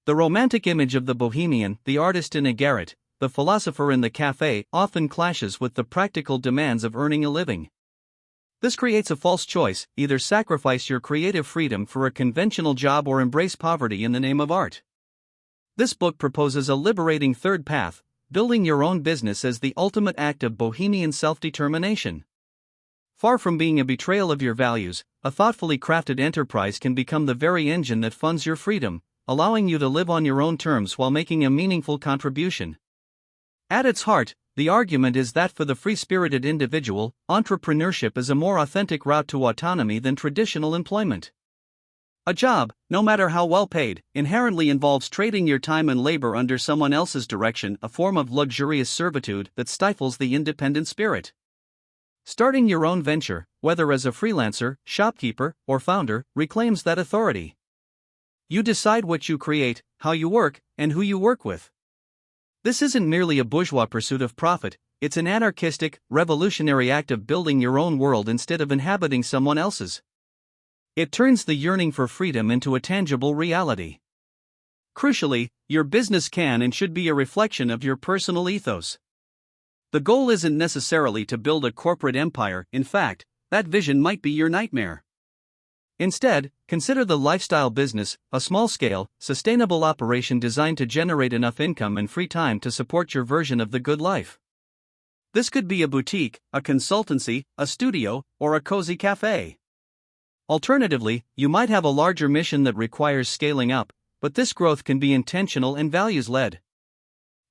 The romantic image of the bohemian, the artist in a garret, the philosopher in the cafe, often clashes with the practical demands of earning a living. This creates a false choice: either sacrifice your creative freedom for a conventional job or embrace poverty in the name of art. This book proposes a liberating third path: building your own business as the ultimate act of bohemian self-determination. Far from being a betrayal of your values, a thoughtfully crafted enterprise can become the very engine that funds your freedom, allowing you to live on your own terms while making a meaningful contribution. At its heart, the argument is that for the free-spirited individual, entrepreneurship is a more authentic route to autonomy than traditional employment. A job, no matter how well paid, inherently involves trading your time and labor under someone else's direction, a form of luxurious servitude that stifles the independent spirit. Starting your own venture, whether as a freelancer, shopkeeper, or founder, reclaims that authority. You decide what you create, how you work, and who you work with. This isn't merely a bourgeois pursuit of profit, it's an anarchistic, revolutionary act of building your own world instead of inhabiting someone else's. It turns the yearning for freedom into a tangible reality. Crucially, your business can and should be a reflection of your personal ethos. The goal isn't necessarily to build a corporate empire; in fact, that vision might be your nightmare. Instead, consider the lifestyle business, a small-scale, sustainable operation designed to generate enough income and free time to support your version of the good life. This could be a boutique, a consultancy, a studio, or a cozy cafe. Alternatively, you might have a larger mission that requires scaling up, but this growth can be intentional and values-led.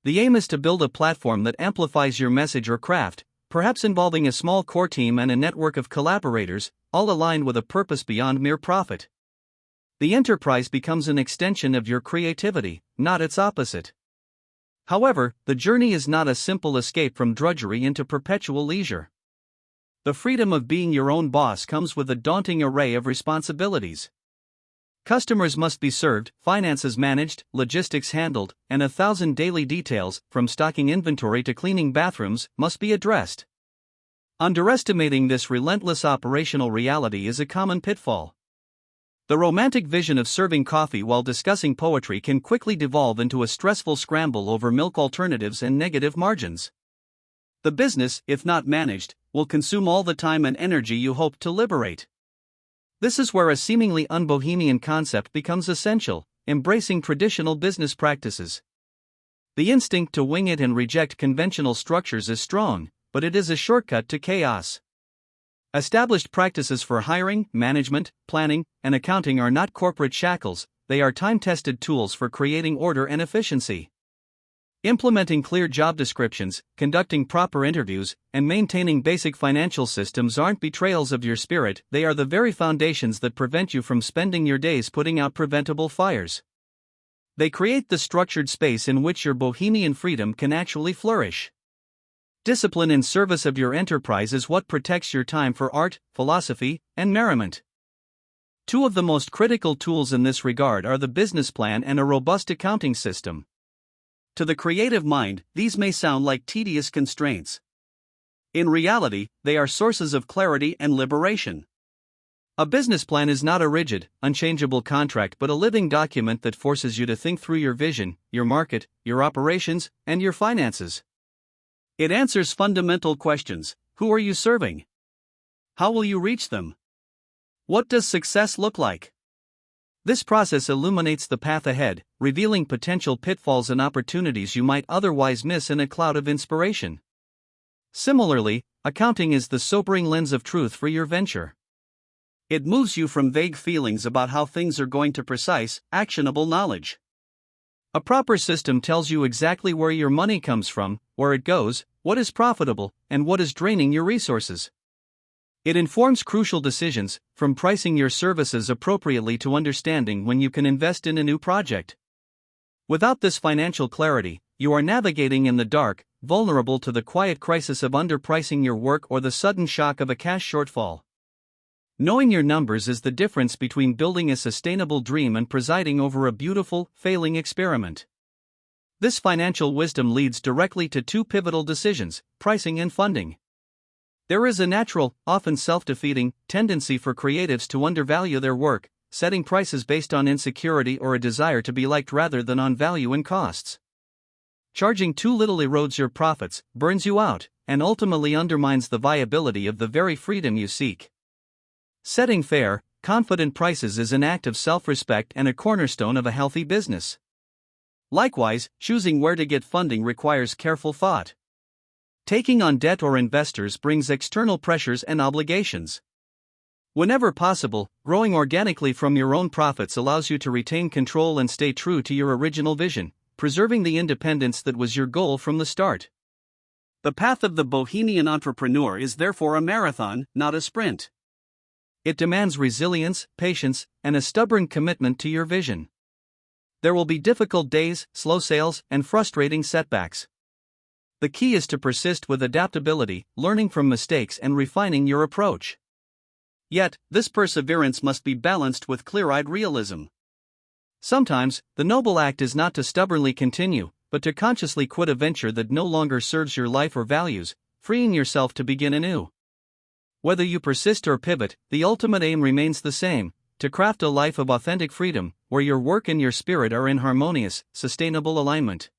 The aim is to build a platform that amplifies your message or craft, perhaps involving a small core team and a network of collaborators, all aligned with a purpose beyond mere profit. The enterprise becomes an extension of your creativity, not its opposite. However, the journey is not a simple escape from drudgery into perpetual leisure. The freedom of being your own boss comes with a daunting array of responsibilities. Customers must be served, finances managed, logistics handled, and 1,000 daily details, from stocking inventory to cleaning bathrooms, must be addressed. Underestimating this relentless operational reality is a common pitfall. The romantic vision of serving coffee while discussing poetry can quickly devolve into a stressful scramble over milk alternatives and negative margins. The business, if not managed, will consume all the time and energy you hope to liberate. This is where a seemingly unbohemian concept becomes essential: embracing traditional business practices. The instinct to wing it and reject conventional structures is strong, but it is a shortcut to chaos. Established practices for hiring, management, planning, and accounting are not corporate shackles, they are time-tested tools for creating order and efficiency. Implementing clear job descriptions, conducting proper interviews, and maintaining basic financial systems aren't betrayals of your spirit, they are the very foundations that prevent you from spending your days putting out preventable fires. They create the structured space in which your bohemian freedom can actually flourish. Discipline in service of your enterprise is what protects your time for art, philosophy, and merriment. Two of the most critical tools in this regard are the business plan and a robust accounting system. To the creative mind, these may sound like tedious constraints. In reality, they are sources of clarity and liberation. A business plan is not a rigid, unchangeable contract but a living document that forces you to think through your vision, your market, your operations, and your finances. It answers fundamental questions: who are you serving? How will you reach them? What does success look like? This process illuminates the path ahead, revealing potential pitfalls and opportunities you might otherwise miss in a cloud of inspiration. Similarly, accounting is the sobering lens of truth for your venture. It moves you from vague feelings about how things are going to precise, actionable knowledge. A proper system tells you exactly where your money comes from, where it goes, what is profitable, and what is draining your resources. It informs crucial decisions, from pricing your services appropriately to understanding when you can invest in a new project. Without this financial clarity, you are navigating in the dark, vulnerable to the quiet crisis of underpricing your work or the sudden shock of a cash shortfall. Knowing your numbers is the difference between building a sustainable dream and presiding over a beautiful, failing experiment. This financial wisdom leads directly to two pivotal decisions: pricing and funding. There is a natural, often self-defeating, tendency for creatives to undervalue their work, setting prices based on insecurity or a desire to be liked rather than on value and costs. Charging too little erodes your profits, burns you out, and ultimately undermines the viability of the very freedom you seek. Setting fair, confident prices is an act of self-respect and a cornerstone of a healthy business. Likewise, choosing where to get funding requires careful thought. Taking on debt or investors brings external pressures and obligations. Whenever possible, growing organically from your own profits allows you to retain control and stay true to your original vision, preserving the independence that was your goal from the start. The path of the Bohemian entrepreneur is therefore a marathon, not a sprint. It demands resilience, patience, and a stubborn commitment to your vision. There will be difficult days, slow sales, and frustrating setbacks. The key is to persist with adaptability, learning from mistakes and refining your approach. Yet, this perseverance must be balanced with clear-eyed realism. Sometimes, the noble act is not to stubbornly continue, but to consciously quit a venture that no longer serves your life or values, freeing yourself to begin anew. Whether you persist or pivot, the ultimate aim remains the same: to craft a life of authentic freedom, where your work and your spirit are in harmonious, sustainable alignment.